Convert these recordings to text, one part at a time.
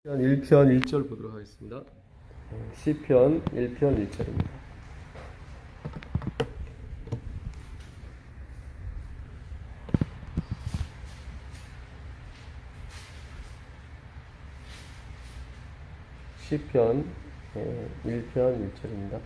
1편 1절 보도록 하겠습니다. 시편 1편 1절입니다. 시편 1편 1절입니다.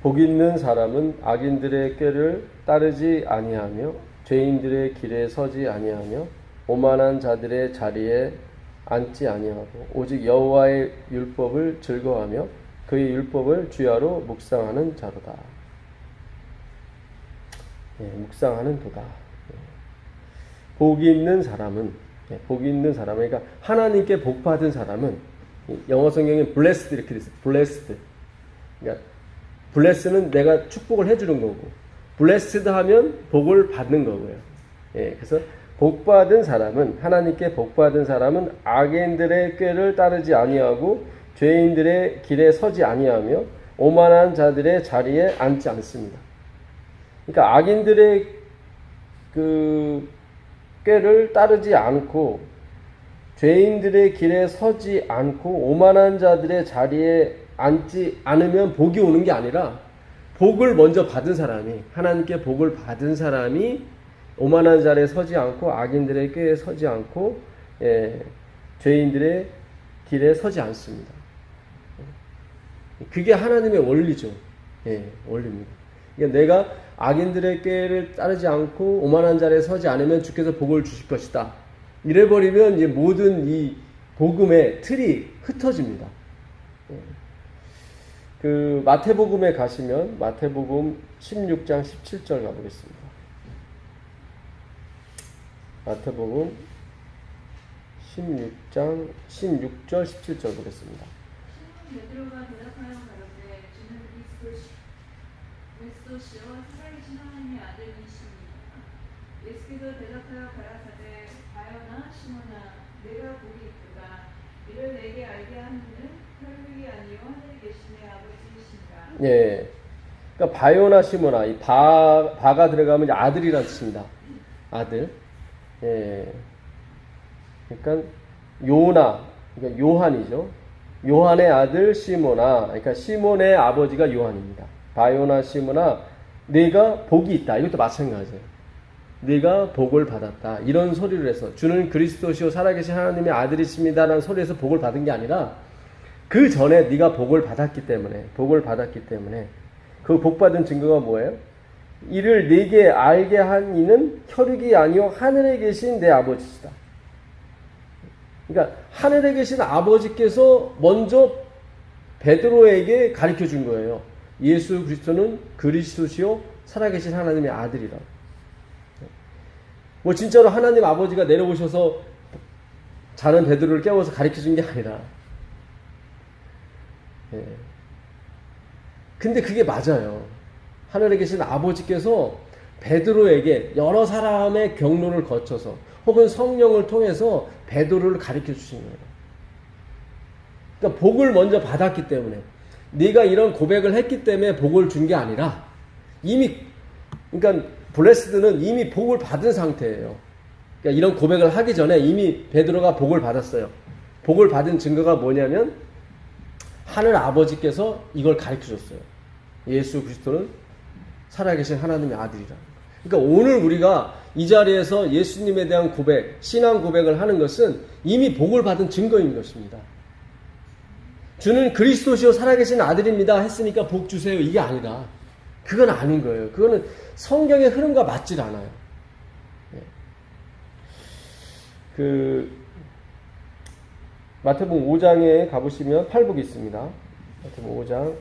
복 있는 사람은 악인들의 꾀를 따르지 아니하며 죄인들의 길에 서지 아니하며 오만한 자들의 자리에 앉지 아니하고 오직 여호와의 율법을 즐거워하며 그의 율법을 주야로 묵상하는 자로다. 묵상하는 도다. 복이 있는 사람은 그러니까 하나님께 복 받은 사람은 영어 성경에 blessed 이렇게 돼 있어요. blessed. 그러니까 bless는 내가 축복을 해주는 거고 블레스드 하면 복을 받는 거고요. 그래서 복받은 사람은 하나님께 복받은 사람은 악인들의 꾀를 따르지 아니하고 죄인들의 길에 서지 아니하며 오만한 자들의 자리에 앉지 않습니다. 그러니까 악인들의 그 꾀를 따르지 않고 죄인들의 길에 서지 않고 오만한 자들의 자리에 앉지 않으면 복이 오는 게 아니라 복을 먼저 받은 사람이 하나님께 복을 받은 사람이 오만한 자리에 서지 않고 악인들의 꾀에 서지 않고 죄인들의 길에 서지 않습니다. 그게 하나님의 원리죠. 원리입니다. 그러니까 내가 악인들의 꾀를 따르지 않고 오만한 자리에 서지 않으면 주께서 복을 주실 것이다. 이래버리면 이제 모든 이 복음의 틀이 흩어집니다. 그 마태복음에 가시면 마태복음 16장 17절 가보겠습니다. 마태복음 16장 16절 17절 보겠습니다. 베드로가 대답하여 가로되 주는 그리스도시요 살아계신 하나님의 아들이시니라. 예수께서 대답하여 가라사대 바요나 시몬아 내가 복이 있도다. 이를 내게 알게 하는 혈육이 아니요 하늘에 계신 내 아버지이신가. 그러니까 바요나 시모나 이 바가 들어가면 이제 아들이라는 뜻입니다. 아들. 그러니까 요나, 그러니까 요한이죠. 요한의 아들 시모나. 그러니까 시몬의 아버지가 요한입니다. 바요나 시모나 네가 복이 있다. 이것도 마찬가지예요. 네가 복을 받았다. 이런 소리를 해서 주는 그리스도시요 살아계신 하나님의 아들이십니다라는 소리에서 복을 받은 게 아니라 그 전에 네가 복을 받았기 때문에 그 복받은 증거가 뭐예요? 이를 네게 알게 한 이는 혈육이 아니요 하늘에 계신 내 아버지시다. 그러니까 하늘에 계신 아버지께서 먼저 베드로에게 가르쳐 준 거예요. 예수 그리스도는 그리스도시요 살아계신 하나님의 아들이라고. 뭐 진짜로 하나님 아버지가 내려오셔서 자는 베드로를 깨워서 가르쳐 준 게 아니라 근데 그게 맞아요. 하늘에 계신 아버지께서 베드로에게 여러 사람의 경로를 거쳐서 혹은 성령을 통해서 베드로를 가르쳐 주신 거예요. 그러니까 복을 먼저 받았기 때문에 네가 이런 고백을 했기 때문에 복을 준 게 아니라 그러니까 블레스드는 이미 복을 받은 상태예요. 그러니까 이런 고백을 하기 전에 이미 베드로가 복을 받았어요. 복을 받은 증거가 뭐냐면 하늘 아버지께서 이걸 가르쳐 줬어요. 예수 그리스도는 살아계신 하나님의 아들이라. 그러니까 오늘 우리가 이 자리에서 예수님에 대한 고백, 신앙 고백을 하는 것은 이미 복을 받은 증거인 것입니다. 주는 그리스도시요 살아계신 아들입니다 했으니까 복 주세요. 이게 아니라 그건 아닌 거예요. 그거는 성경의 흐름과 맞질 않아요. 마태복음 5장에 가보시면 팔복이 있습니다. 마태복음 5장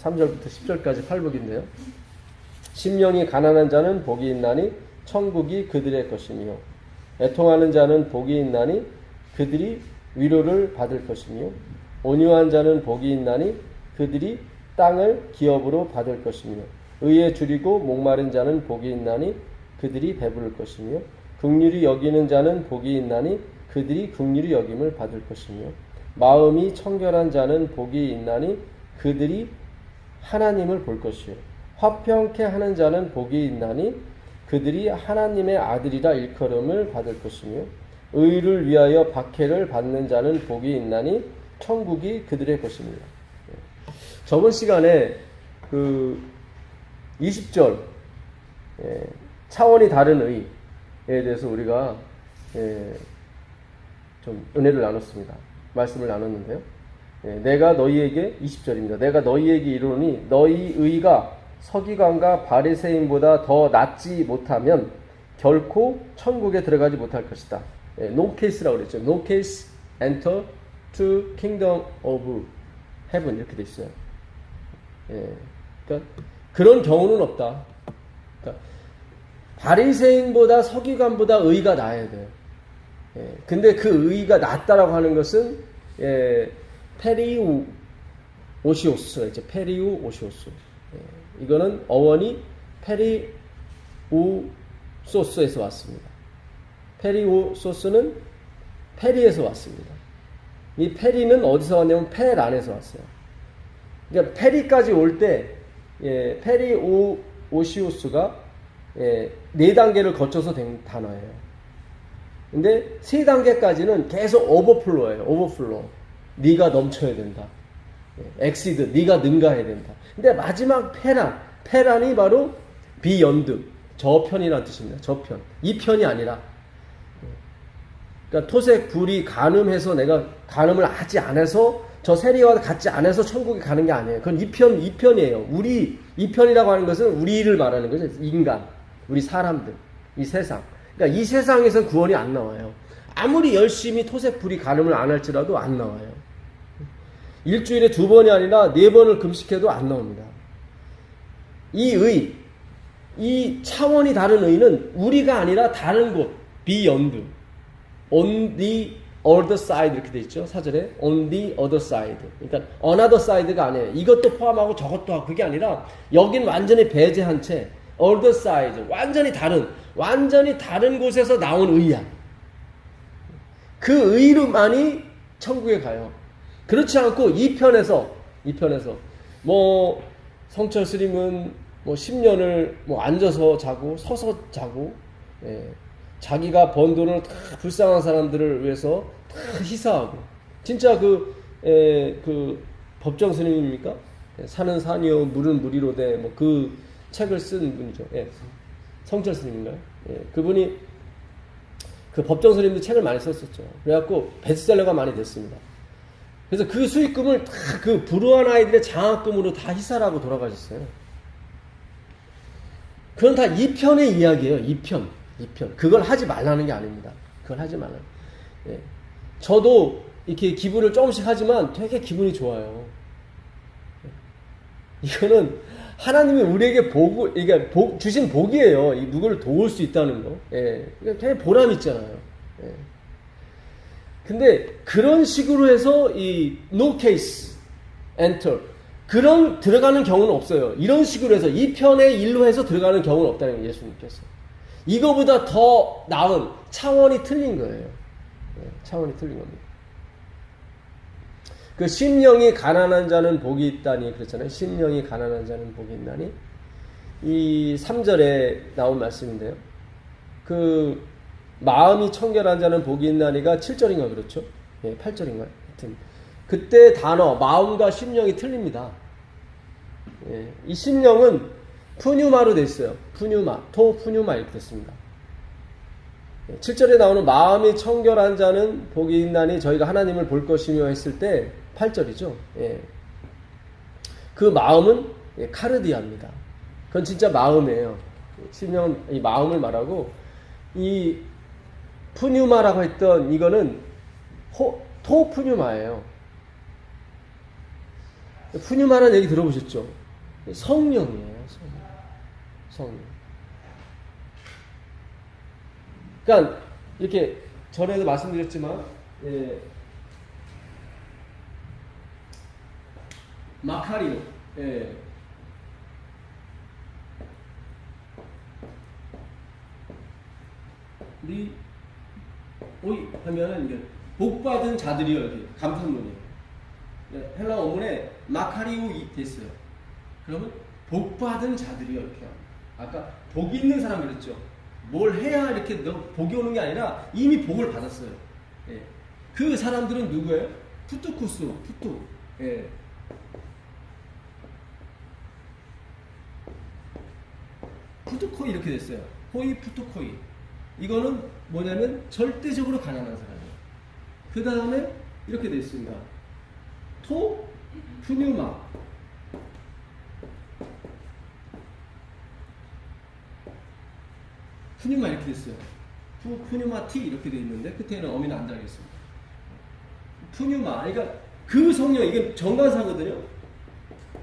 3절부터 10절까지 팔복인데요. 심령이 가난한 자는 복이 있나니 천국이 그들의 것이며 애통하는 자는 복이 있나니 그들이 위로를 받을 것이며 온유한 자는 복이 있나니 그들이 땅을 기업으로 받을 것이며 의에 줄이고 목마른 자는 복이 있나니 그들이 배부를 것이며 긍휼히 여기는 자는 복이 있나니 그들이 긍휼히 여김을 받을 것이며 마음이 청결한 자는 복이 있나니 그들이 하나님을 볼 것이요 화평케 하는 자는 복이 있나니 그들이 하나님의 아들이라 일컬음을 받을 것이며 의를 위하여 박해를 받는 자는 복이 있나니 천국이 그들의 것입니다. 저번 시간에 그 20절 차원이 다른 의에 대해서 우리가 좀 은혜를 나눴습니다. 말씀을 나눴는데요. 내가 너희에게 20절입니다. 내가 너희에게 이르노니 너희 의가 서기관과 바리새인보다 더 낫지 못하면 결코 천국에 들어가지 못할 것이다. No case라고 그랬죠. No case enter to kingdom of heaven 이렇게 돼 있어요. 그러니까 그런 경우는 없다. 그러니까 바리새인보다 서기관보다 의가 나아야 돼요. 근데 그 의가 낫다라고 하는 것은 페리우 오시오스가 있죠. 페리우 오시오스. 이거는 어원이 페리우 소스에서 왔습니다. 페리우 소스는 페리에서 왔습니다. 이 페리는 어디서 왔냐면 페란에서 왔어요. 그러니까 페리까지 올 때 페리우 오시오스가 4단계를 거쳐서 된 단어예요. 근데 3단계까지는 계속 오버플로예요. 오버플로. 네가 넘쳐야 된다. 엑시드, 네가 능가해야 된다. 근데 마지막 페란이 바로 비연드, 저편이라는 뜻입니다. 저편. 이 편이 아니라. 그러니까 토색, 불이 간음해서 내가 간음을 하지 않아서 저 세리와 같지 않아서 천국에 가는 게 아니에요. 그건 이 편이에요. 이 편이라고 하는 것은 우리를 말하는 거죠. 인간, 우리 사람들, 이 세상. 그러니까 이 세상에서 구원이 안 나와요. 아무리 열심히 토색, 불이 간음을 안 할지라도 안 나와요. 일주일에 2번이 아니라 4번을 금식해도 안 나옵니다. 이 차원이 다른 의는 우리가 아니라 다른 곳, beyond, on the other side 이렇게 돼 있죠. 사절에 on the other side. 그러니까 another side가 아니에요. 이것도 포함하고 저것도 하고 그게 아니라 여긴 완전히 배제한 채 other side, 완전히 다른 곳에서 나온 의야. 그 의로만이 천국에 가요. 그렇지 않고 이 편에서 뭐 성철 스님은 뭐 10년을 뭐 앉아서 자고 서서 자고 자기가 번 돈을 다 불쌍한 사람들을 위해서 다 희사하고 진짜 그 법정 스님입니까? 사는 산이요 물은 물이로되 뭐 그 책을 쓴 분이죠. 성철 스님인가요? 그분이 그 법정 스님도 책을 많이 썼었죠. 그래갖고 베스트셀러가 많이 됐습니다. 그래서 그 수익금을 다 그 불우한 아이들의 장학금으로 다 희사하고 돌아가셨어요. 그건 다 2편의 이야기예요. 2편. 그걸 하지 말라는 게 아닙니다. 그걸 하지 말라는. 저도 이렇게 기분을 조금씩 하지만 되게 기분이 좋아요. 이거는 하나님이 우리에게 주신 복이에요. 이 누구를 도울 수 있다는 거. 되게 보람 있잖아요. 근데 그런 식으로 해서 이 no case enter 그런 들어가는 경우는 없어요. 이런 식으로 해서 이 편의 일로 해서 들어가는 경우는 없다는 거예요. 예수님께서. 이거보다 더 나은 차원이 틀린 거예요. 차원이 틀린 겁니다. 그 심령이 가난한 자는 복이 있다니 그랬잖아요. 심령이 가난한 자는 복이 있나니 이 3절에 나온 말씀인데요. 그 마음이 청결한 자는 복이 있나니가 7절인가 그렇죠? 8절인가 하여튼 그때 단어 마음과 심령이 틀립니다. 이 심령은 푸뉴마로 돼 있어요. 푸뉴마 이렇게 됐습니다. 7절에 나오는 마음이 청결한 자는 복이 있나니 저희가 하나님을 볼 것이며 했을 때 8절이죠. 그 마음은 카르디아입니다. 그건 진짜 마음이에요. 심령은 이 마음을 말하고 이 푸뉴마라고 했던 이거는 토푸뉴마예요. 푸뉴마라는 얘기 들어보셨죠? 성령이에요. 성령. 그러니까 이렇게 전에도 말씀드렸지만 마카리오 우리 오이 하면은 이게 복받은 자들이요 이렇게 감탄문이에요. 헬라 어문에 마카리오 됐어요. 그러면 복받은 자들이요 이렇게 합니다. 아까 복이 있는 사람 그랬죠. 뭘 해야 이렇게 복이 오는 게 아니라 이미 복을 받았어요. 예. 그 사람들은 누구예요? 푸투코스, 푸투. 예. 푸투코이 이렇게 됐어요. 호이 푸투코이. 이거는 뭐냐면 절대적으로 가난한 사람이에요. 그 다음에 이렇게 되어 있습니다. 토 푸뉴마. 푸뉴마 이렇게 됐어요. 푸뉴마티 이렇게 되어 있는데 끝에는 어미는 안 달렸습니다. 푸뉴마. 그러니까 그 성령, 이게 정관사거든요.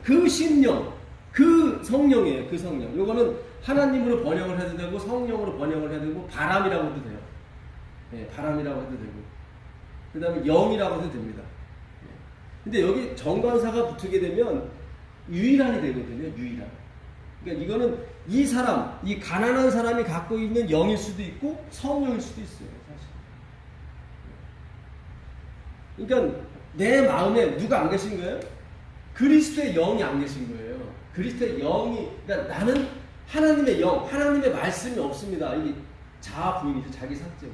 그 신령, 그 성령이에요. 그 성령. 요거는 하나님으로 번역을 해도 되고 성령으로 번역을 해도 되고 바람이라고 해도 돼요. 예, 바람이라고 해도 되고 그 다음에 영이라고 해도 됩니다. 근데 여기 정관사가 붙게 되면 유일한이 되거든요. 유일한. 그러니까 이거는 이 사람, 이 가난한 사람이 갖고 있는 영일 수도 있고 성령일 수도 있어요. 사실. 그러니까 내 마음에 누가 안 계신 거예요? 그리스도의 영이 안 계신 거예요. 그리스도의 영이, 그러니까 나는 하나님의 영, 하나님의 말씀이 없습니다. 이 자아 부인이죠. 자기 삭제고.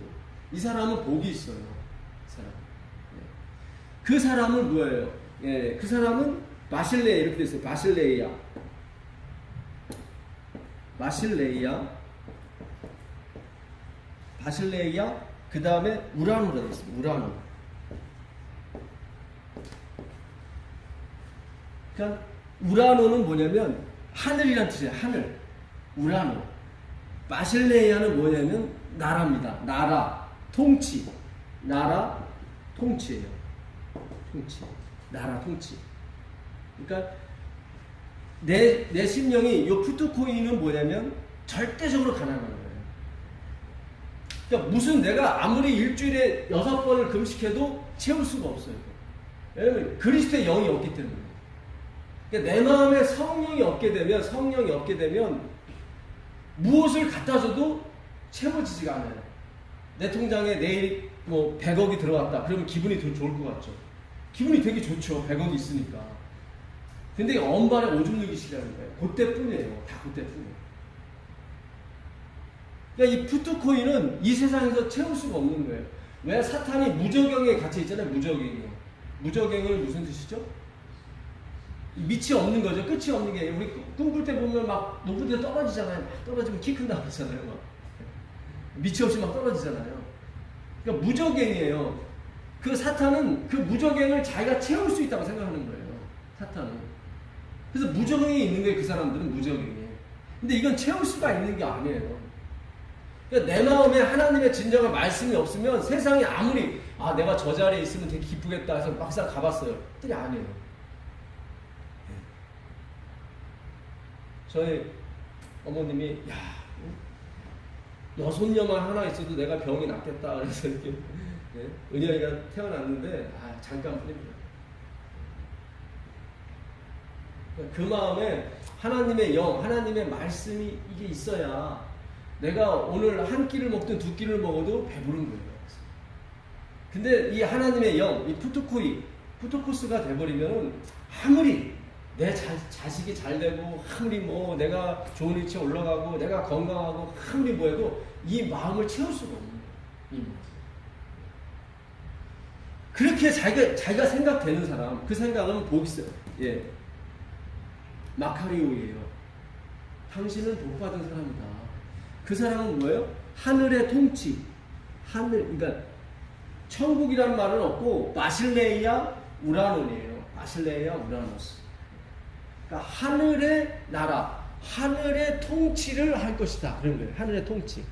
이 사람은 복이 있어요. 그 사람. 그 사람은 뭐예요? 예, 그 사람은 마실레 이렇게 돼 있어요. 마실레이야. 마실레이야. 바실레이야. 그 다음에 우라노가 되어 있습니다. 우라노. 그러니까 우라노는 뭐냐면 하늘이란 뜻이에요. 하늘. 우라노. 마실레이아는 뭐냐면 나라입니다. 나라, 통치. 나라, 통치예요. 통치. 나라, 통치. 그러니까 내 심령이 요 푸투코이는 뭐냐면 절대적으로 가난한 거예요. 그러니까 무슨 내가 아무리 일주일에 6번을 금식해도 채울 수가 없어요. 왜냐면 그리스도의 영이 없기 때문에. 그러니까 내 마음에 성령이 없게 되면 무엇을 갖다 줘도 채워지지가 않아요. 내 통장에 내일 뭐 100억이 들어왔다. 그러면 기분이 더 좋을 것 같죠. 기분이 되게 좋죠. 100억이 있으니까. 근데 엄발에 오줌 누기 시작하는 거예요. 그때뿐이에요. 다 그때뿐이에요. 그러니까 이 푸투코인은 이 세상에서 채울 수가 없는 거예요. 왜? 사탄이 무저경에 갇혀 있잖아요. 무저경이요. 무저경은 무슨 뜻이죠? 밑이 없는 거죠. 끝이 없는 게. 우리 꿈꿀 때 보면 막 높은 데 떨어지잖아요. 막 떨어지면 키 큰다고 하잖아요. 막. 밑이 없이 막 떨어지잖아요. 그러니까 무저갱이에요. 그 사탄은 그 무저갱을 자기가 채울 수 있다고 생각하는 거예요. 사탄은. 그래서 무저갱이 있는 거예요. 그 사람들은 무저갱이. 근데 이건 채울 수가 있는 게 아니에요. 그러니까 내 마음에 하나님의 진정한 말씀이 없으면 세상이 아무리 내가 저 자리에 있으면 되게 기쁘겠다 해서 막상 가봤어요. 그게 아니에요. 저희 어머님이 여손녀만 하나 있어도 내가 병이 낫겠다 그래서 이렇게 은혜가 태어났는데 잠깐뿐입니다. 그 마음에 하나님의 영, 하나님의 말씀이 이게 있어야 내가 오늘 한 끼를 먹든 두 끼를 먹어도 배부른 거예요. 근데 이 하나님의 영, 이 푸토코스가 돼버리면 아무리 내 자식이 잘 되고 아무리 뭐 내가 좋은 위치에 올라가고 내가 건강하고 아무리 뭐 해도 이 마음을 채울 수가 없는 거예요. 그렇게 자기가 생각되는 사람, 그 생각은 복이 있어요. 예. 마카리오예요. 당신은 복받은 사람이다. 그 사람은 뭐예요? 하늘의 통치. 그러니까 천국이라는 말은 없고 마실레이아 우라논이에요. 마실레이아 우라노스. 그러니까 하늘의 나라, 하늘의 통치를 할 것이다. 그런 거예요. 하늘의 통치.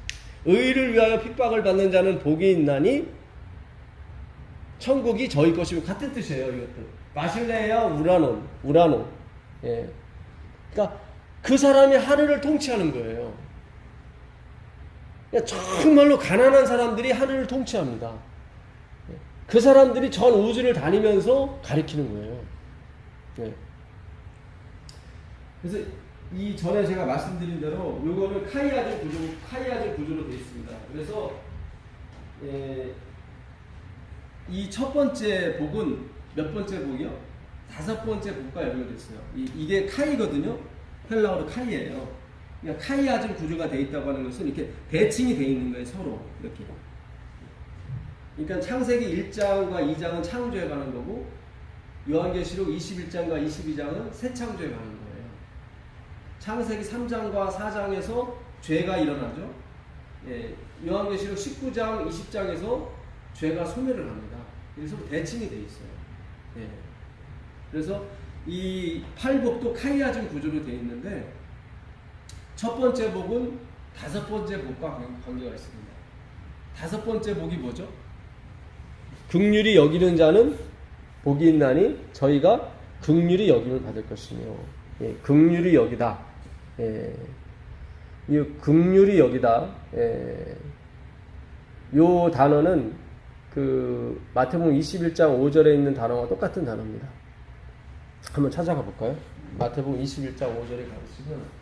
의를 위하여 핍박을 받는 자는 복이 있나니 천국이 저희 것이고 같은 뜻이에요. 이것도 마실레야 우라논. 예. 그러니까 그 사람이 하늘을 통치하는 거예요. 그러니까 정말로 가난한 사람들이 하늘을 통치합니다. 그 사람들이 전 우주를 다니면서 가리키는 거예요. 예. 그래서 이 전에 제가 말씀드린 대로 요거는 카이아즈 구조로 되어 있습니다. 그래서 이 첫 번째 복은 몇 번째 복이요? 5번째 복과 연결됐어요. 이게 카이거든요. 헬라어로 카이예요. 그러니까 카이아즘 구조가 돼 있다고 하는 것은 이렇게 대칭이 돼 있는 거예요, 서로 이렇게. 그러니까 창세기 1장과 2장은 창조에 관한 거고 요한계시록 21장과 22장은 새 창조에 관한 거예요. 창세기 3장과 4장에서 죄가 일어나죠. 예, 요한계시록 19장, 20장에서 죄가 소멸을 합니다. 그래서 대칭이 돼 있어요. 예. 그래서 이 팔복도 카이아즘 구조로 되어 있는데 첫 번째 복은 다섯 번째 복과 관계가 있습니다. 다섯 번째 복이 뭐죠? 긍휼히 여기는 자는 복이 있나니 저희가 긍휼히 여김을 받을 것이며. 예, 긍휼히 여기다. 예, 이 긍휼히 여기다. 예, 요 단어는 그 마태복음 21장 5절에 있는 단어와 똑같은 단어입니다. 한번 찾아가 볼까요? 마태복음 21장 5절에 가보시면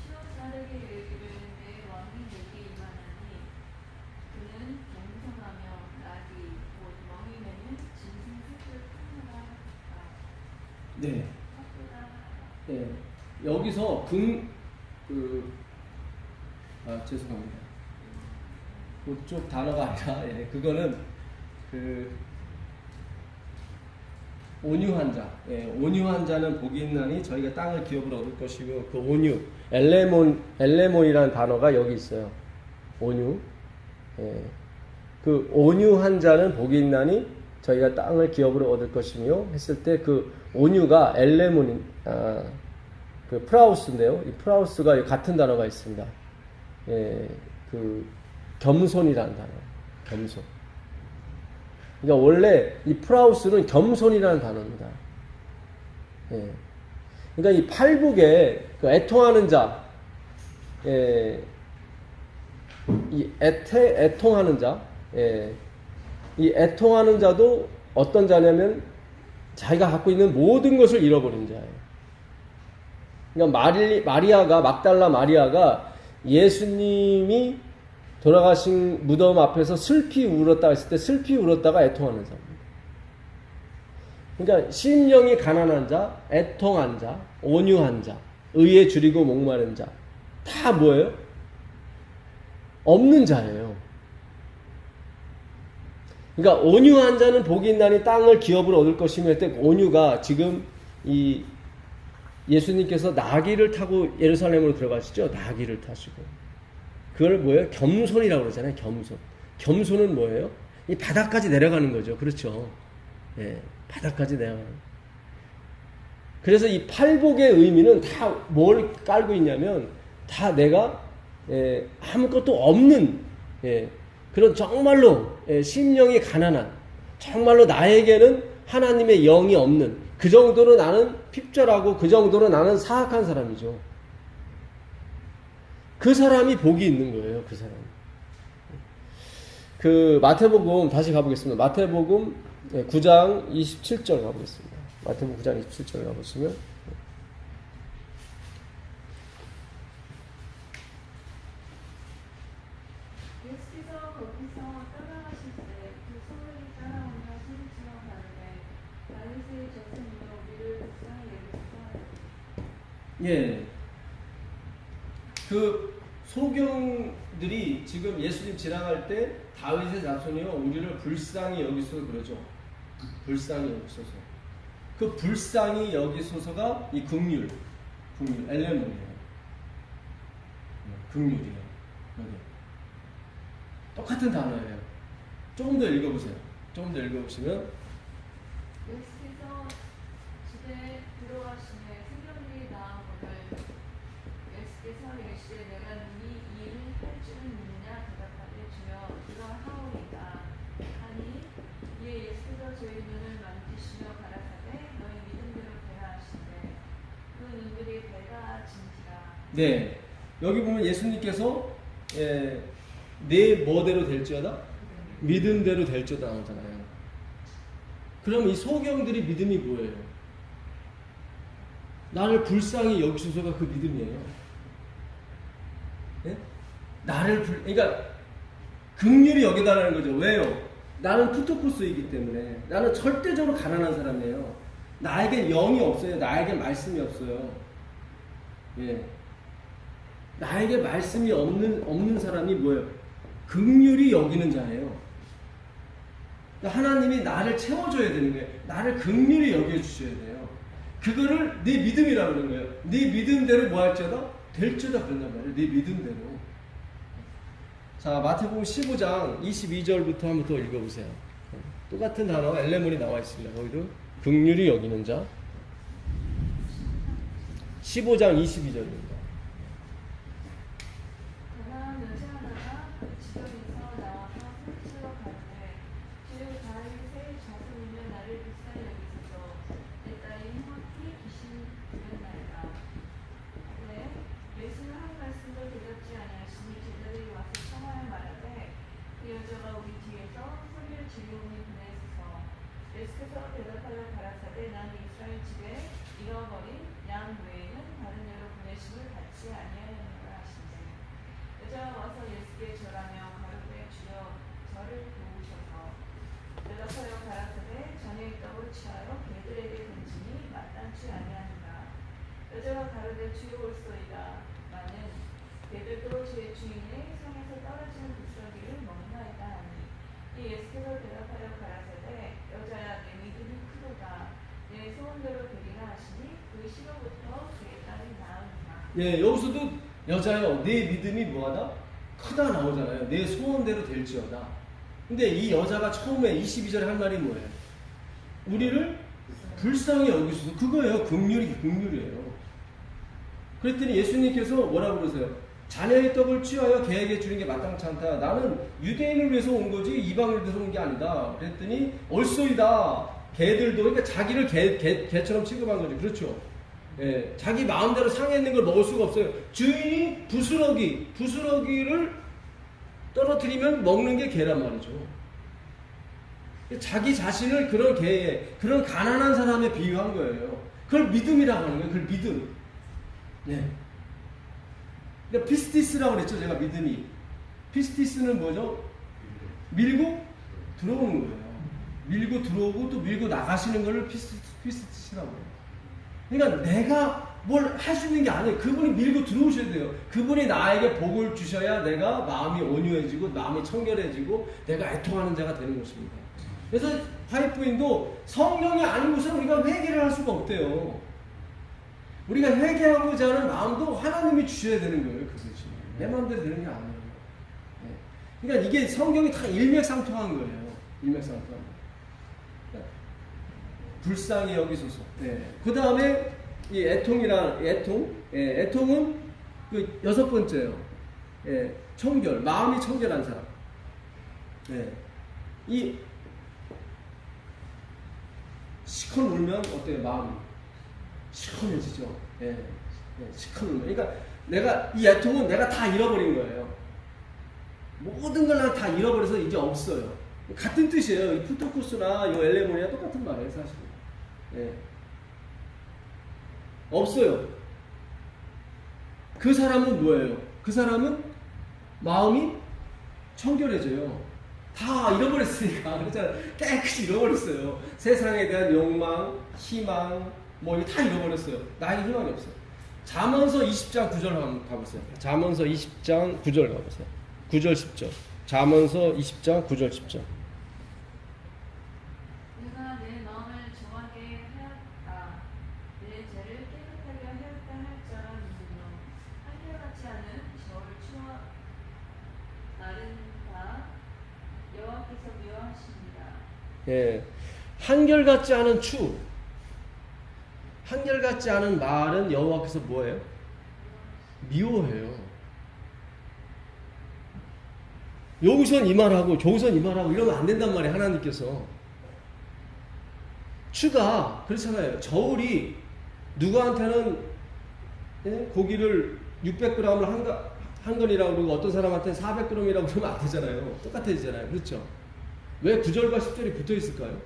시험자에게 이르기를 내 왕이 내게 임하나니 그는 겸손하며 낙이 곧 왕이 내는 짐승 셋을 판하라. 네. 네. 여기서 죄송합니다. 그쪽 단어가 아니라, 예, 그거는 온유한 자, 예, 온유한 자는 복이 있나니 저희가 땅을 기업으로 얻을 것이고, 그 온유, 엘레몬이라는 단어가 여기 있어요. 온유. 예. 그 온유한 자는 복이 있나니 저희가 땅을 기업으로 얻을 것이며 했을 때 그 온유가 엘레몬인, 그 프라우스인데요. 이 프라우스가 같은 단어가 있습니다. 예, 그 겸손이라는 단어. 겸손. 그러니까 원래 이 프라우스는 겸손이라는 단어입니다. 예. 그러니까 이 팔복에 그 애통하는 자, 예, 이 애통하는 자, 예, 이 애통하는 자도 어떤 자냐면 자기가 갖고 있는 모든 것을 잃어버린 자예요. 그러니까 마리아가, 막달라 마리아가 예수님이 돌아가신 무덤 앞에서 슬피 울었다 했을 때 슬피 울었다가 애통하는 자입니다. 그러니까 심령이 가난한 자, 애통한 자, 온유한 자, 의에 줄이고 목마른 자, 다 뭐예요? 없는 자예요. 그러니까 온유한 자는 복이 있나니 땅을 기업으로 얻을 것이며 할 때 온유가 지금 이 예수님께서 나귀를 타고 예루살렘으로 들어가시죠. 나귀를 타시고. 그걸 뭐예요? 겸손이라고 그러잖아요. 겸손. 겸손은 뭐예요? 이 바닥까지 내려가는 거죠. 그렇죠. 예, 바닥까지 내려가는. 그래서 이 팔복의 의미는 다 뭘 깔고 있냐면 다 내가 아무것도 없는 그런 정말로 심령이 가난한 정말로 나에게는 하나님의 영이 없는 그 정도로 나는 핍절하고 그 정도로 나는 사악한 사람이죠. 그 사람이 복이 있는 거예요. 그 사람. 그 마태복음 다시 가보겠습니다. 마태복음 9장 27절 가보겠습니다. 마태복음 9장 27절 가보시면 예수께서 거기서 떠나가실 때 그 소문이 따라오며 소리치며 가는데 다윗의 저승으로 우리를 불쌍히 여기소서. 예. 그 소경들이 지금 예수님 지나갈 때 다윗의 자손이요 우리를 불쌍히 여기소서 그러죠. 불쌍히 여기소서. 그 불쌍히 여기소서가 이 긍휼, 엘레몬이에요. 긍휼이에요. 여기 똑같은 단어예요. 조금 더 읽어보세요. 조금 더 읽어보시면 예수께서 집에 들어가시매 생명이 나아오늘 예수께서 이르시되 내가 능히 이 일을 할 줄은 믿느냐 대답하되 주여 이가 하오이다 하니 이에 예수께서 저희 눈을 만지시며 가라사대 너희 믿음대로 되라 하시되 그 눈들이 밝아진지라. 네 여기 보면 예수님께서 내 뭐대로 될지어다 믿음대로 될지어다 나오잖아요. 그럼 이 소경들이 믿음이 뭐예요? 나를 불쌍히 여기소서가 그 믿음이에요. 네? 그러니까 긍휼히 여기다라는 거죠. 왜요? 나는 푸토코스이기 때문에 나는 절대적으로 가난한 사람이에요. 나에게 영이 없어요. 나에게 말씀이 없어요. 예. 나에게 말씀이 없는 사람이 뭐예요? 긍휼히 여기는 자예요. 그러니까 하나님이 나를 채워줘야 되는 거예요. 나를 긍휼히 여겨주셔야 돼요. 그거를 네 믿음이라고 그러는 거예요. 네 믿음대로 뭐 할지어다? 될지어다 그런단 말이에요. 네 믿음대로. 자, 마태복음 15장 22절부터 한번 더 읽어보세요. 똑같은 단어 엘레몬이 나와 있습니다. 거기도 긍휼히 여기는 자. 15장 22절입니다. 가난한 여자 하나가 지경에서 나와서 성지로 가는데 주 다윗의 자손이며 나를 불쌍히 여기소서. 내 딸이 행복히 귀신 들렸나이다. 네, 예수는 한 말씀도 대답지 아니하시니 제자들이 와서 청하여 말하되 그 여자가 우리 뒤에서 소리를 지르오니 보내소서. 예수께서 대답하여 가라사대 나는 이스라엘 집에 잃어버린 양 외에는 다른 여로 보내심을 받지 아니하였노라 하시니 여자가 와서 예수께 절하며 가로되 주여 저를 도우소서. 대답하여 가라사대 전에 떡을 취하여 개들에게 던지니 마땅치 아니하니라. 여자가 가로되 주여 올소이다. 나는 개들도 제 주인의 성에서 떨어지는 부스러기를 먹나이다 하니 이 예수께서 대답하여 가라사대 여자야 내 믿음이 크도다. 내 소원대로 되리라 하시니 그 시로부터 그의 딸이 나으니라. 예, 여기서도 여자여 내 믿음이 뭐하다? 크다 나오잖아요. 내 소원대로 될지어다. 근데 이 여자가 처음에 22절에 할 말이 뭐예요? 우리를 불쌍히 여기소서. 그거예요. 긍휼이에요. 그랬더니 예수님께서 뭐라고 그러세요? 자녀의 떡을 취하여 개에게 주는 게 마땅치 않다. 나는 유대인을 위해서 온 거지 이방인을 위해서 온 게 아니다. 그랬더니 얼쏘이다. 개들도 그러니까 자기를 개처럼 취급한 거죠. 그렇죠? 예, 자기 마음대로 상해 있는 걸 먹을 수가 없어요. 주인이 부스러기를 떨어뜨리면 먹는 게 개란 말이죠. 자기 자신을 그런 개에, 그런 가난한 사람에 비유한 거예요. 그걸 믿음이라고 하는 거예요. 그걸 믿음. 예. 그러니까 피스티스라고 그랬죠. 제가 믿음이. 피스티스는 뭐죠? 밀고 들어오는 거예요. 밀고 들어오고 또 밀고 나가시는 거를 피스티스라고 해요. 그러니까 내가 뭘 할 수 있는 게 아니에요. 그분이 밀고 들어오셔야 돼요. 그분이 나에게 복을 주셔야 내가 마음이 온유해지고 마음이 청결해지고 내가 애통하는 자가 되는 것입니다. 그래서 화이트부인도 성령이 아니고서 우리가 회개를 할 수가 없대요. 우리가 회개하고자 하는 마음도 하나님이 주셔야 되는 거예요. 그것이 내 마음대로 되는 게 아니에요. 네. 그러니까 이게 성경이 다 일맥상통한 거예요. 일맥상통한 거예요. 불쌍히 여기소서. 네. 그 다음에 이 애통은 그 6번째요. 예, 청결, 마음이 청결한 사람. 예. 이 시커 울면 어때요? 마음이 시커매지죠. 예. 예, 시커 울면. 그러니까 내가 이 애통은 내가 다 잃어버린 거예요. 모든 걸 다 잃어버려서 이제 없어요. 같은 뜻이에요. 이 푸토쿠스나 이 엘레모니아 똑같은 말이에요, 사실. 예. 없어요. 그 사람은 뭐예요? 그 사람은 마음이 청결해져요. 다 잃어버렸으니까. 그렇잖아요. 깨끗이 잃어버렸어요. 세상에 대한 욕망, 희망, 뭐 이거 다 잃어버렸어요. 나에게 희망이 없어요. 잠언서 20장 9절 한번 가보세요. 잠언서 20장 9절 가보세요. 9절 10절. 잠언서 20장 9절 10절. 내가 내 마음을 정하게 하였다. 내 죄를 깨끗하게 하였다 할 자가 누구뇨. 한결같지 않은 저를 추워 나른 바 여호와께서 미워하십니다. 예, 한결같지 않은 추, 한결같지 않은 말은 여호와께서 뭐예요? 미워해요. 여기선 이 말하고 저기선 이 말하고 이러면 안 된단 말이에요. 하나님께서. 추가 그렇잖아요. 저울이 누구한테는 고기를 600g을 한 건이라고 그러고 어떤 사람한테는 400g이라고 그러면 안 되잖아요. 똑같아지잖아요. 그렇죠? 왜 9절과 10절이 붙어 있을까요?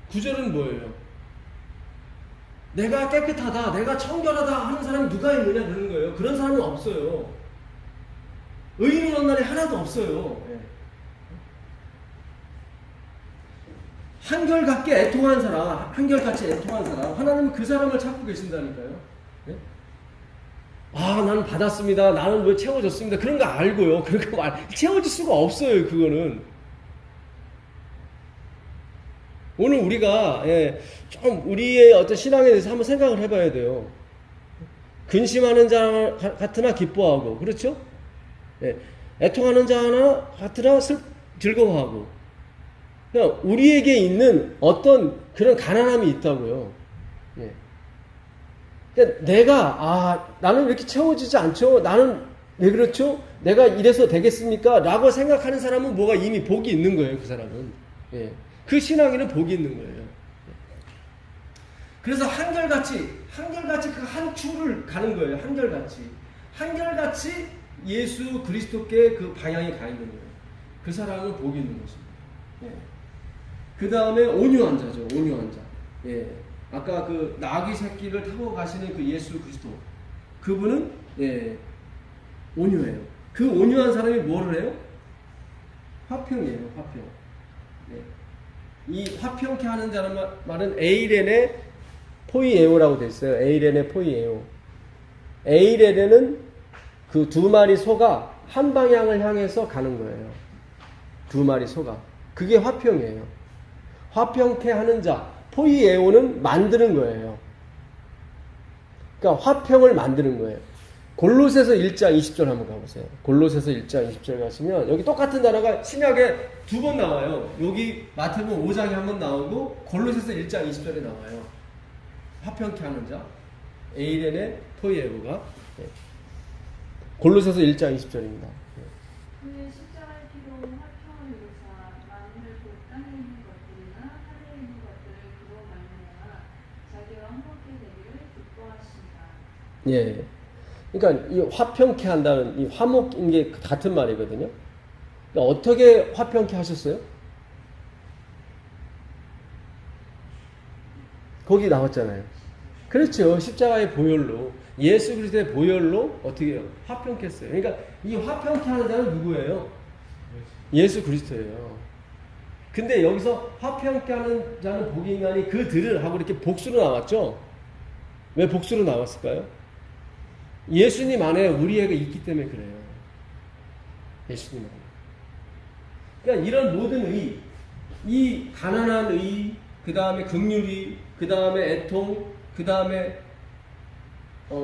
9절은 뭐예요? 내가 깨끗하다, 내가 청결하다 하는 사람이 누가 있느냐 그러는 거예요. 그런 사람은 없어요. 의인이라는 날이 하나도 없어요. 한결같게 애통한 사람, 한결같이 애통한 사람, 하나님은 그 사람을 찾고 계신다니까요. 예? 아, 나는 받았습니다. 나는 뭐 채워졌습니다. 그런 거 알고요. 그런 거 채워질 수가 없어요. 그거는. 오늘 우리가 좀 우리의 어떤 신앙에 대해서 한번 생각을 해봐야 돼요. 근심하는 자 같으나 기뻐하고, 그렇죠? 애통하는 자 하나 같으나 즐거워하고. 그러니까 우리에게 있는 어떤 그런 가난함이 있다고요. 그러니까 나는 왜 이렇게 채워지지 않죠? 나는 왜 그렇죠? 내가 이래서 되겠습니까? 라고 생각하는 사람은 뭐가 이미 복이 있는 거예요. 그 사람은. 그 신앙에는 복이 있는 거예요. 그래서 한결같이 그 한 축을 가는 거예요. 한결같이 예수 그리스도께 그 방향이 가 있는 거예요. 그 사람은 복이 있는 것입니다. 그 다음에 온유한 자죠. 온유한 자. 아까 그 나귀 새끼를 타고 가시는 그 예수 그리스도. 그분은 온유해요. 그 온유한 사람이 뭐를 해요? 화평이에요. 화평. 이 화평케 하는 자는 말은 에이레네 포이에오라고 돼 있어요. 에이레네 포이에오. 에이레네는 그 두 마리 소가 한 방향을 향해서 가는 거예요. 두 마리 소가. 그게 화평이에요. 화평케 하는 자. 포이에오는 만드는 거예요. 그러니까 화평을 만드는 거예요. 골로새서 1장 20절 한번 가보세요. 골로새서 1장 20절 가시면 여기 똑같은 단어가 신약에 두 번 나와요. 여기 마태복음 5장에 한 번 나오고 골로새서 1장 20절에 나와요. 화평케 하는 자. 에이레네 포이에오가. 골로새서 1장 20절입니다. 그의 십자가의 피로 화평을 이루사 만민을 곧 땅에 있는 것들이나 하늘에 있는 것들을 그로 말미암아 자기와 화목게 되기를 기뻐하신다. 그러니까 이 화평케 한다는 이 화목인 게 같은 말이거든요. 그러니까 어떻게 화평케 하셨어요? 거기 나왔잖아요. 그렇죠. 십자가의 보혈로, 예수 그리스도의 보혈로 어떻게 해요? 화평케 했어요. 그러니까 이 화평케 하는 자는 누구예요? 예수 그리스도예요. 근데 여기서 화평케 하는 자는 복이 있나니 그들을 하고 이렇게 복수로 나왔죠. 왜 복수로 나왔을까요? 예수님 안에 우리에게 있기 때문에 그래요. 예수님 안에. 그러니까 이런 모든 의, 이 가난한 의, 그 다음에 긍휼이, 그 다음에 애통, 그 다음에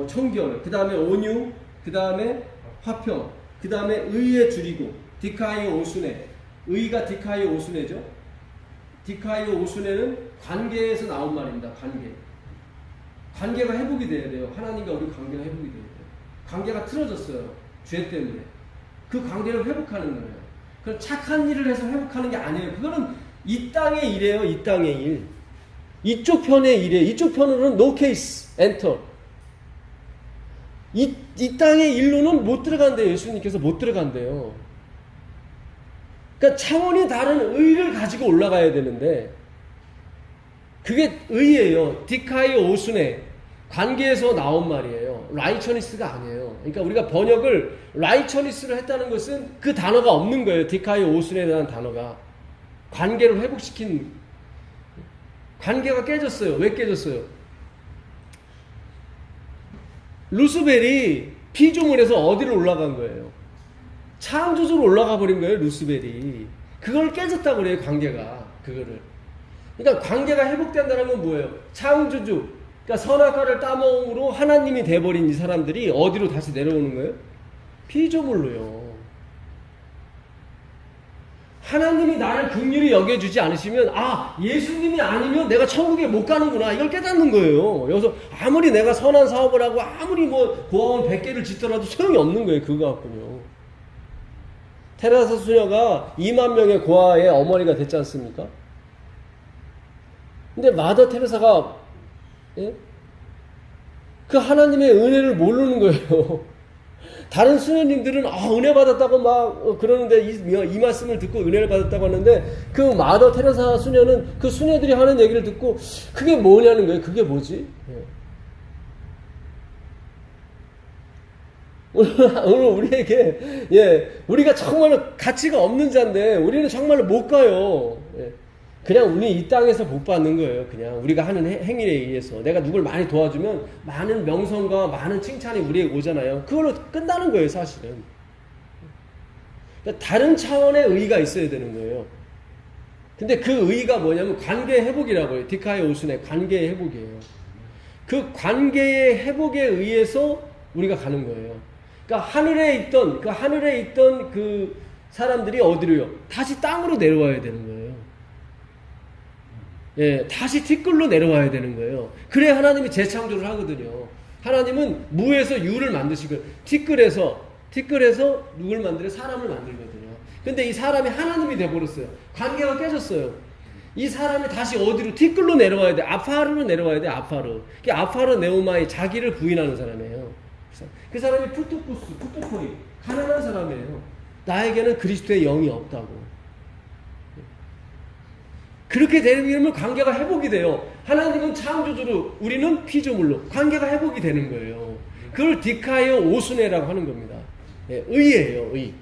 청결, 그 다음에 온유, 그 다음에 화평, 그 다음에 의에 줄이고, 디카이오 오순에, 의가 디카이오 오순에죠. 디카이오 오순에는 관계에서 나온 말입니다. 관계가 회복이 돼야 돼요. 하나님과 우리 관계가 회복이 돼야 돼요. 관계가 틀어졌어요. 죄 때문에. 그 관계를 회복하는 거예요. 그럼 착한 일을 해서 회복하는 게 아니에요. 그거는 이 땅의 일이에요. 이 땅의 일. 이쪽 편의 일이에요. 이쪽 편으로는 no case, enter. 이 땅의 일로는 못 들어간대요. 예수님께서 못 들어간대요. 그러니까 차원이 다른 의를 가지고 올라가야 되는데 그게 의예요. 디카이오 오순에 관계에서 나온 말이에요. 라이처니스가 아니에요. 그러니까 우리가 번역을 라이처니스를 했다는 것은 그 단어가 없는 거예요. 디카이오 오순에 대한 단어가. 관계를 회복시킨, 관계가 깨졌어요. 왜 깨졌어요? 루스벨이 피조물에서 어디로 올라간 거예요? 창조주로 올라가 버린 거예요. 루스벨이. 그걸 깨졌다고 그래요. 관계가. 그거를. 그러니까 관계가 회복된다는 건 뭐예요? 창조주, 그러니까 선악과를 따먹음으로 하나님이 돼버린 이 사람들이 어디로 다시 내려오는 거예요? 피조물로요. 하나님이 나를 긍휼히 여겨주지 않으시면 예수님이 아니면 내가 천국에 못 가는구나 이걸 깨닫는 거예요. 여기서 아무리 내가 선한 사업을 하고 아무리 고아원 100개를 짓더라도 소용이 없는 거예요. 그거 갖고요. 테레사 수녀가 2만 명의 고아의 어머니가 됐지 않습니까? 근데 마더 테레사가 그 하나님의 은혜를 모르는 거예요. 다른 수녀님들은 은혜 받았다고 막 그러는데 이 말씀을 듣고 은혜를 받았다고 하는데 그 마더 테레사 수녀는 그 수녀들이 하는 얘기를 듣고 그게 뭐냐는 거예요. 그게 뭐지? 오늘 우리에게 우리가 정말 가치가 없는 자인데 우리는 정말로 못 가요. 그냥 우리 이 땅에서 복 받는 거예요. 그냥 우리가 하는 행위에 의해서 내가 누굴 많이 도와주면 많은 명성과 많은 칭찬이 우리에게 오잖아요. 그걸로 끝나는 거예요, 사실은. 그러니까 다른 차원의 의의가 있어야 되는 거예요. 근데 그 의의가 뭐냐면 관계 회복이라고 해요. 디카의 오순의 관계의 회복이에요. 그 관계의 회복에 의해서 우리가 가는 거예요. 그러니까 하늘에 있던 그 사람들이 어디로요? 다시 땅으로 내려와야 되는 거예요. 예, 다시 티끌로 내려와야 되는 거예요. 그래 하나님이 재창조를 하거든요. 하나님은 무에서 유를 만드시고 티끌에서 누굴 만들어? 사람을 만들거든요. 근데 이 사람이 하나님이 돼버렸어요. 관계가 깨졌어요. 이 사람이 다시 어디로? 티끌로 내려와야 돼. 아파르로 내려와야 돼. 아파르. 아파르 네오마이, 자기를 부인하는 사람이에요. 그 사람이 푸토코이, 가난한 사람이에요. 나에게는 그리스도의 영이 없다고. 그렇게 되면 관계가 회복이 돼요. 하나님은 창조주로, 우리는 피조물로. 관계가 회복이 되는 거예요. 그걸 디카이오 오순회라고 하는 겁니다. 예, 의예요, 의.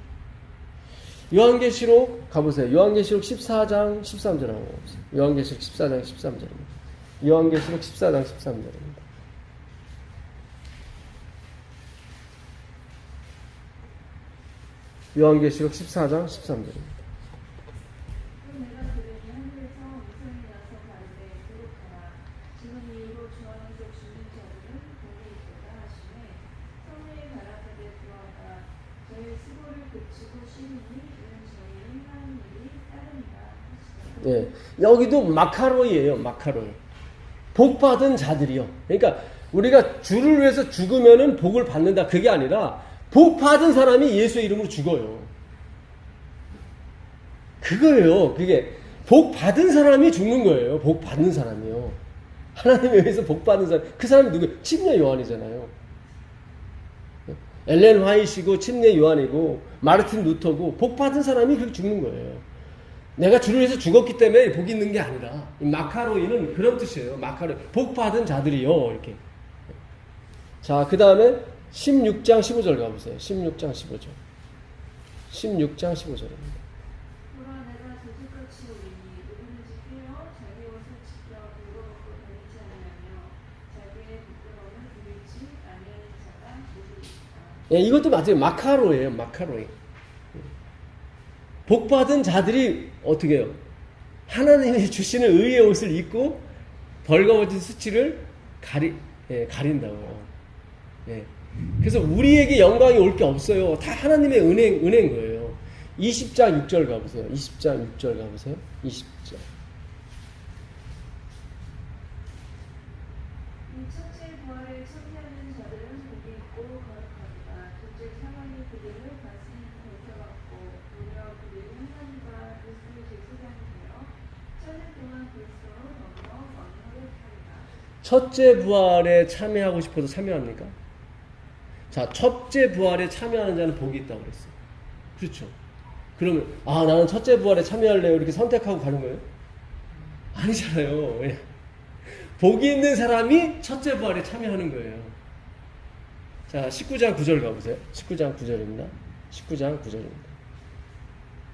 요한계시록 가보세요. 요한계시록 14장 13절 한번 가보세요. 요한계시록 14장 13절입니다. 요한계시록 14장 13절입니다. 요한계시록 14장 13절입니다. 예, 여기도 마카로이예요. 마카로이. 복 받은 자들이요. 그러니까 우리가 주를 위해서 죽으면은 복을 받는다. 그게 아니라 복 받은 사람이 예수의 이름으로 죽어요. 그거예요. 그게 복 받은 사람이 죽는 거예요. 복 받는 사람이요. 하나님에 의해서 복 받은 사람. 그 사람이 누구예요? 침례 요한이잖아요. 엘렌 화이트이고 침례 요한이고 마르틴 루터고 복 받은 사람이 그렇게 죽는 거예요. 내가 주를 위해서 죽었기 때문에 복이 있는 게 아니라 이 마카로이는 그런 뜻이에요. 마카로이. 복 받은 자들이요. 이렇게. 자, 그 다음에 16장 15절 가보세요. 16장 15절. 16장 15절입니다. 예, 이것도 맞아요. 마카로예요. 마카로이. 복 받은 자들이 어떻게 해요? 하나님이 주시는 의의 옷을 입고 벌거벗은 수치를 가린다고요. 예. 그래서 우리에게 영광이 올 게 없어요. 다 하나님의 은혜인 거예요. 20장 6절 가보세요. 20장 6절 가보세요. 20장. 첫째 부활에 참여하는 자들은 복이 있고 거룩하리라. 둘째 사망이 그들을 가슴에 걸쳐갖고 오히려 그들은 하나님과 그리스도 제사장이 되어 천년 동안 그리스도로 더불어 왕노를 하리라. 첫째 부활에 참여하고 싶어서 참여합니까? 자, 첫째 부활에 참여하는 자는 복이 있다고 그랬어요. 그렇죠. 그러면 나는 첫째 부활에 참여할래요 이렇게 선택하고 가는 거예요? 아니잖아요. 복이 있는 사람이 첫째 부활에 참여하는 거예요. 자, 19장 9절 가보세요. 19장 9절입니다. 19장 9절입니다.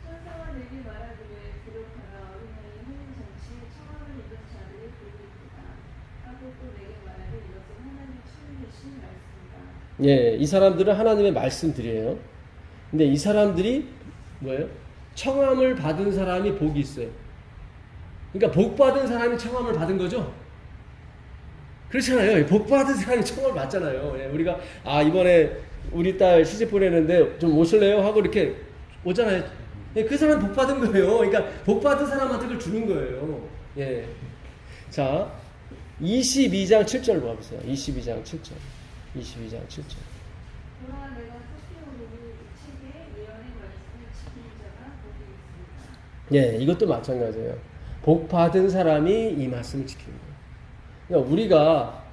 천사가 내게 말하기를 기록하라. 어린아이 하는 잔치에 청함을 입은 자들이 복이 있도다 하고 또 내게 말하기를 이것은 하나님의 친히 말씀이다. 예, 이 사람들은 하나님의 말씀들이에요. 근데 이 사람들이 뭐예요? 청함을 받은 사람이 복이 있어요. 그러니까 복 받은 사람이 청함을 받은 거죠? 그렇잖아요. 복 받은 사람이 청함을 받잖아요. 예, 우리가 이번에 우리 딸 시집 보내는데 좀 오실래요? 하고 이렇게 오잖아요. 예, 그 사람 복 받은 거예요. 그러니까 복 받은 사람한테 그걸 주는 거예요. 예. 자, 22장 7절 봐보세요. 22장 7절. 22장 7절. 그러나 내가 토끼오르니 이 책에 예언의 말씀을 지키는 자가 복이 있습니다. 예, 이것도 마찬가지예요. 복 받은 사람이 이 말씀을 지키는 거예요. 그러니까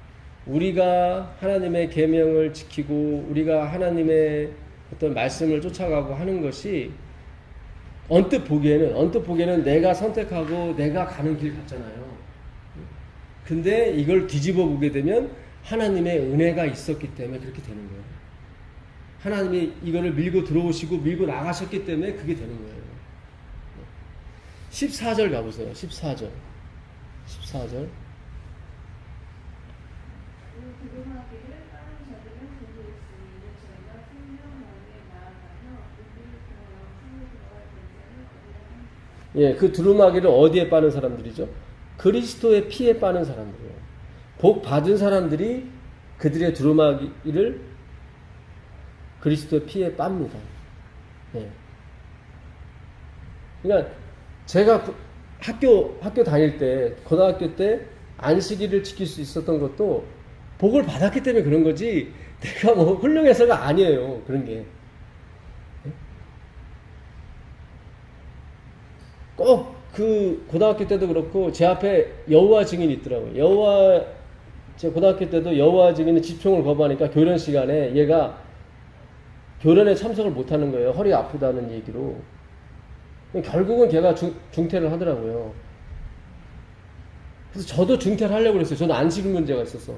우리가 하나님의 계명을 지키고 우리가 하나님의 어떤 말씀을 쫓아가고 하는 것이 언뜻 보기에는 내가 선택하고 내가 가는 길 같잖아요. 근데 이걸 뒤집어 보게 되면 하나님의 은혜가 있었기 때문에 그렇게 되는 거예요. 하나님이 이거를 밀고 들어오시고 밀고 나가셨기 때문에 그게 되는 거예요. 14절 가보세요. 14절. 14절. 그 두루마기를 빠른 자들은 보고 있으니 이는 저희가 생명 마음에 나아가며 우리를 통하여 성에 들어갈 권세를 얻으려 합니다. 예, 그 두루마기를 어디에 빠는 사람들이죠? 그리스도의 피에 빠는 사람들이에요. 복 받은 사람들이 그들의 두루마기를 그리스도의 피에 빱니다. 예. 그러니까 제가 학교 다닐 때, 고등학교 때 안식일을 지킬 수 있었던 것도 복을 받았기 때문에 그런 거지, 내가 뭐 훌륭해서가 아니에요. 그런 게. 꼭 그 고등학교 때도 그렇고 제 앞에 여호와 증인이 있더라고요. 제 고등학교 때도 여호와 증인은 집총을 거부하니까 교련 시간에 얘가 교련에 참석을 못하는 거예요. 허리 아프다는 얘기로. 결국은 걔가 중퇴를 하더라고요. 그래서 저도 중퇴를 하려고 그랬어요. 저는 안식 문제가 있어서.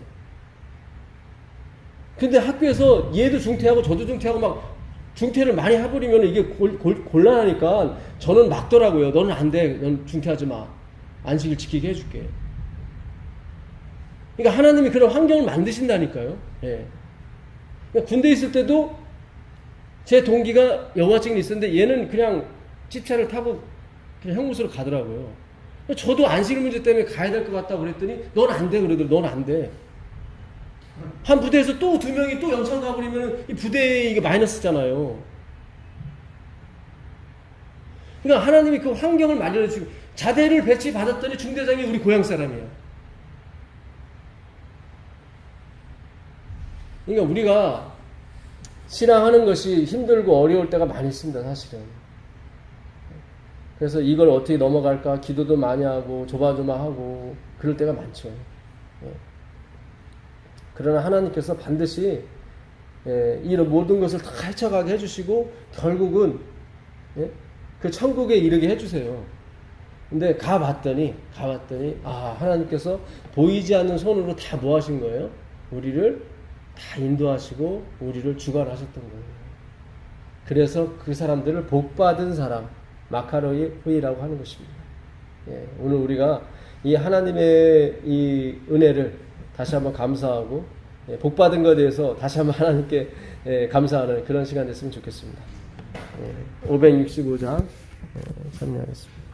근데 학교에서 얘도 중퇴하고 저도 중퇴하고 막 중퇴를 많이 해버리면 이게 곤란하니까 저는 막더라고요. 너는 안 돼. 넌 중퇴하지 마. 안식일 지키게 해줄게. 그러니까 하나님이 그런 환경을 만드신다니까요. 예. 그러니까 군대에 있을 때도 제 동기가 여호와 증인이 있었는데 얘는 그냥 집차를 타고 그냥 형무소로 가더라고요. 저도 안식일 문제 때문에 가야 될 것 같다고 그랬더니 넌 안 돼. 그러더라고요. 넌 안 돼. 한 부대에서 또 2명이 또 영창 가버리면 이 부대에 이게 마이너스잖아요. 그러니까 하나님이 그 환경을 마련해 주시고 자대를 배치 받았더니 중대장이 우리 고향 사람이에요. 그러니까 우리가 신앙하는 것이 힘들고 어려울 때가 많이 있습니다, 사실은. 그래서 이걸 어떻게 넘어갈까 기도도 많이 하고 조마조마하고 그럴 때가 많죠. 그러나 하나님께서 반드시 이런 모든 것을 다 헤쳐가게 해주시고 결국은 그 천국에 이르게 해주세요. 근데 가봤더니 하나님께서 보이지 않는 손으로 다 뭐 하신 거예요? 우리를 다 인도하시고 우리를 주관하셨던 거예요. 그래서 그 사람들을 복받은 사람, 마카로이 후이라고 하는 것입니다. 오늘 우리가 이 하나님의 이 은혜를 다시 한번 감사하고 복받은 것에 대해서 다시 한번 하나님께 감사하는 그런 시간 됐으면 좋겠습니다. 565장 참여하겠습니다.